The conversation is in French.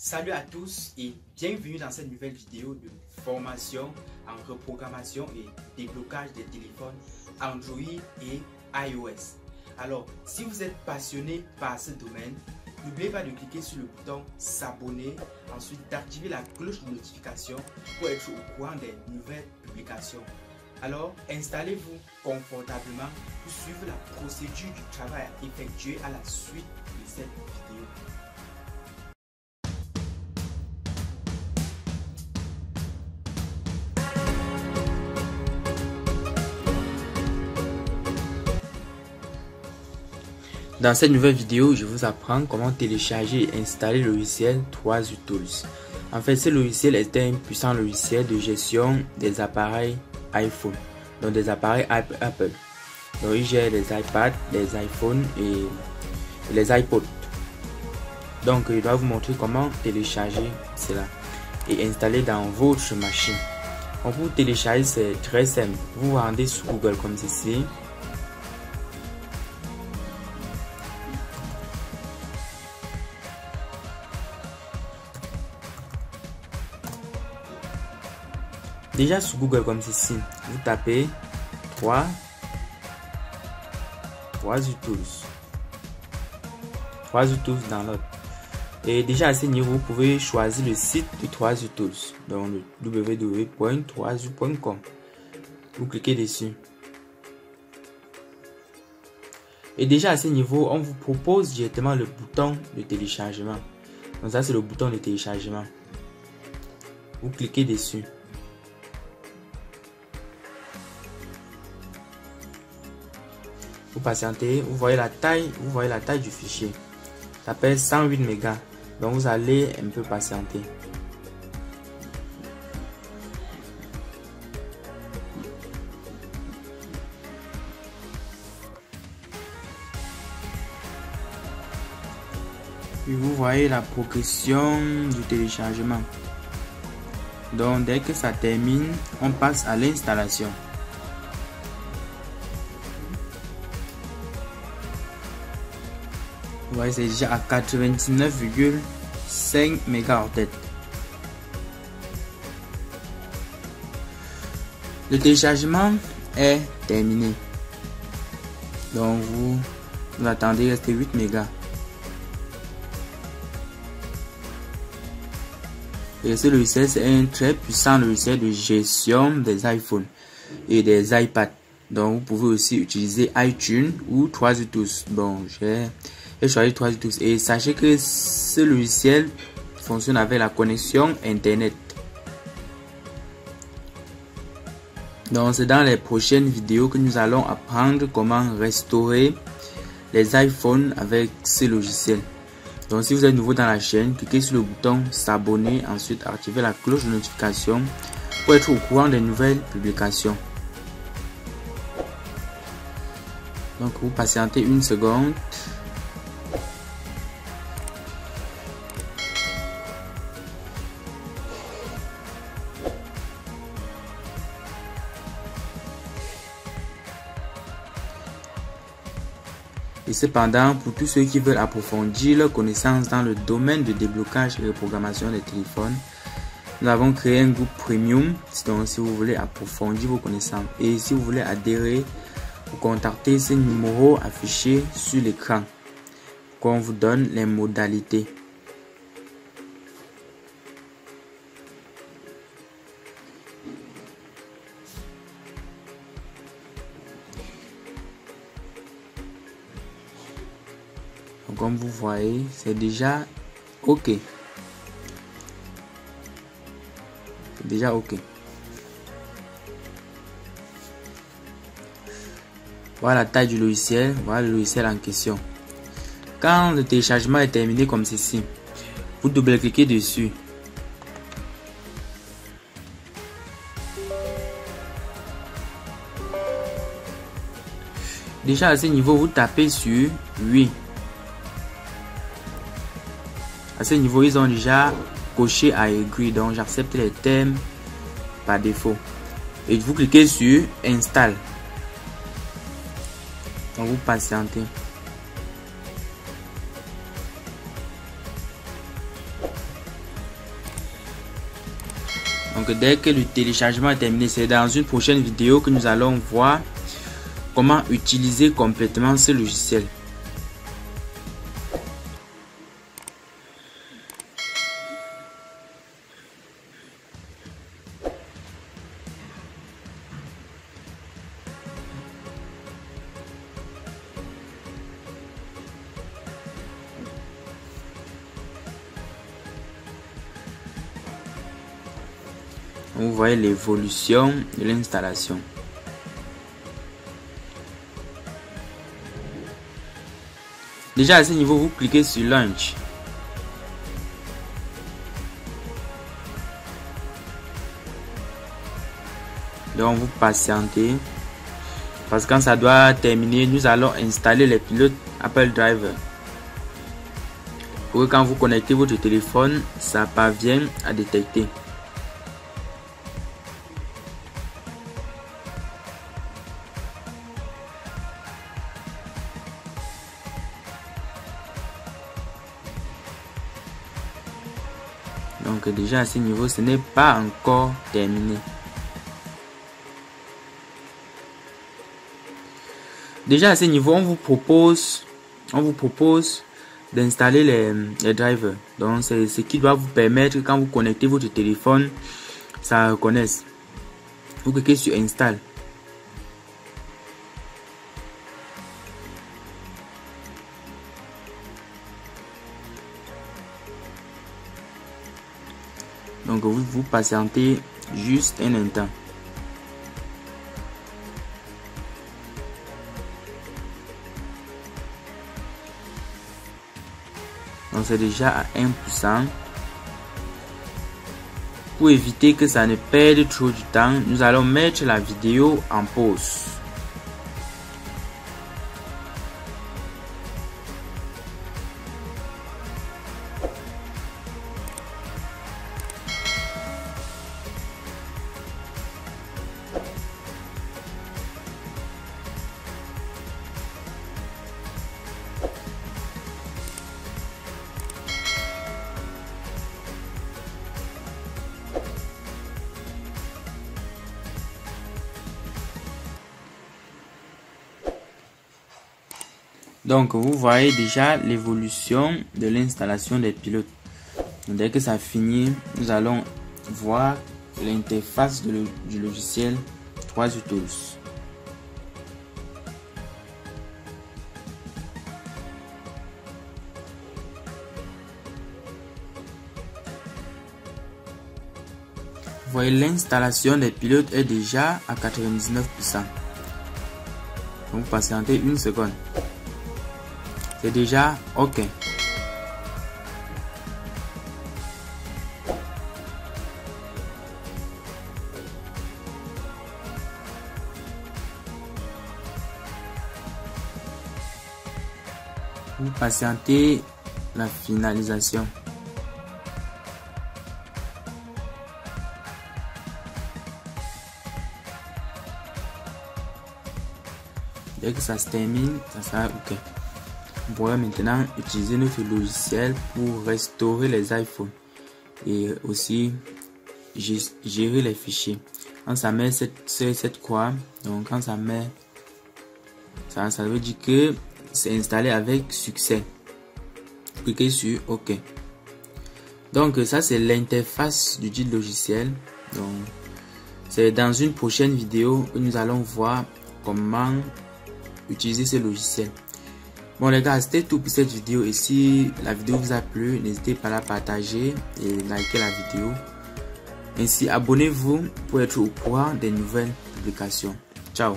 Salut à tous et bienvenue dans cette nouvelle vidéo de formation en reprogrammation et déblocage des téléphones Android et iOS. Alors, si vous êtes passionné par ce domaine, n'oubliez pas de cliquer sur le bouton s'abonner, ensuite d'activer la cloche de notification pour être au courant des nouvelles publications. Alors, installez-vous confortablement pour suivre la procédure du travail à effectuer à la suite de cette vidéo. Dans cette nouvelle vidéo, je vous apprends comment télécharger et installer le logiciel 3U Tools. En fait, ce logiciel est un puissant logiciel de gestion des appareils iPhone, donc des appareils Apple. Donc, il gère les iPads, les iPhones et les iPods. Donc, je dois vous montrer comment télécharger cela et installer dans votre machine. Donc, pour télécharger, c'est très simple. Vous vous rendez sur Google comme ceci. Déjà sur Google comme ceci, vous tapez 3U Tools dans l'autre. Et déjà à ce niveau, vous pouvez choisir le site de 3U Tools, donc le www.3u.com. Vous cliquez dessus. Et déjà à ce niveau, on vous propose directement le bouton de téléchargement. Donc ça c'est le bouton de téléchargement. Vous cliquez dessus. Vous patientez, vous voyez la taille du fichier. Ça pèse 108 mégas. Donc vous allez un peu patienter. Puis vous voyez la progression du téléchargement. Donc dès que ça termine, on passe à l'installation. Vous voyez, c'est déjà à 99,5 MHz. Le téléchargement est terminé. Donc vous attendez rester 8 mégas. Et ce logiciel, c'est un très puissant logiciel de gestion des iPhones et des iPads. Donc vous pouvez aussi utiliser iTunes ou 3U Tools. Bon, j'ai choisi 3U Tools et sachez que ce logiciel fonctionne avec la connexion internet. Donc c'est dans les prochaines vidéos que nous allons apprendre comment restaurer les iPhones avec ce logiciel. Donc si vous êtes nouveau dans la chaîne, cliquez sur le bouton s'abonner, ensuite activez la cloche de notification pour être au courant des nouvelles publications. Donc vous patientez une seconde. Et cependant, pour tous ceux qui veulent approfondir leurs connaissances dans le domaine de déblocage et reprogrammation des téléphones, nous avons créé un groupe premium. Donc, si vous voulez approfondir vos connaissances et si vous voulez adhérer, vous contactez ce numéro affiché sur l'écran qu'on vous donne les modalités. Donc, comme vous voyez, c'est déjà OK. C'est déjà OK. Voilà la taille du logiciel. Voilà le logiciel en question. Quand le téléchargement est terminé comme ceci, vous double-cliquez dessus. Déjà à ce niveau, vous tapez sur oui. À ce niveau, ils ont déjà coché à agree, donc j'accepte les termes par défaut. Et vous cliquez sur install. Donc vous patientez. Donc dès que le téléchargement est terminé, c'est dans une prochaine vidéo que nous allons voir comment utiliser complètement ce logiciel. Vous voyez l'évolution de l'installation. Déjà à ce niveau, vous cliquez sur Launch. Donc vous patientez. Parce que quand ça doit terminer, nous allons installer les pilotes Apple Driver. Pour que quand vous connectez votre téléphone, ça parvienne à détecter. Donc déjà à ce niveau, ce n'est pas encore terminé. Déjà à ce niveau, on vous propose d'installer les drivers. Donc c'est ce qui doit vous permettre, quand vous connectez votre téléphone, ça reconnaisse. Vous cliquez sur Install. Donc vous patientez juste un instant. Donc c'est déjà à 1%. Pour éviter que ça ne perde trop du temps, nous allons mettre la vidéo en pause. Donc vous voyez déjà l'évolution de l'installation des pilotes. Dès que ça finit, nous allons voir l'interface du logiciel 3U Tools. Vous voyez, l'installation des pilotes est déjà à 99%. Donc patientez une seconde. C'est déjà OK. Vous patientez la finalisation. Dès que ça se termine, ça sera OK. On pourra maintenant utiliser notre logiciel pour restaurer les iPhones et aussi gérer les fichiers. Quand ça met cette croix, donc quand ça met ça veut dire que c'est installé avec succès. Cliquez sur OK. Donc ça c'est l'interface du logiciel. Donc c'est dans une prochaine vidéo que nous allons voir comment utiliser ce logiciel. Bon les gars, c'était tout pour cette vidéo, et si la vidéo vous a plu, n'hésitez pas à la partager et liker la vidéo. Ainsi, abonnez-vous pour être au courant des nouvelles publications. Ciao.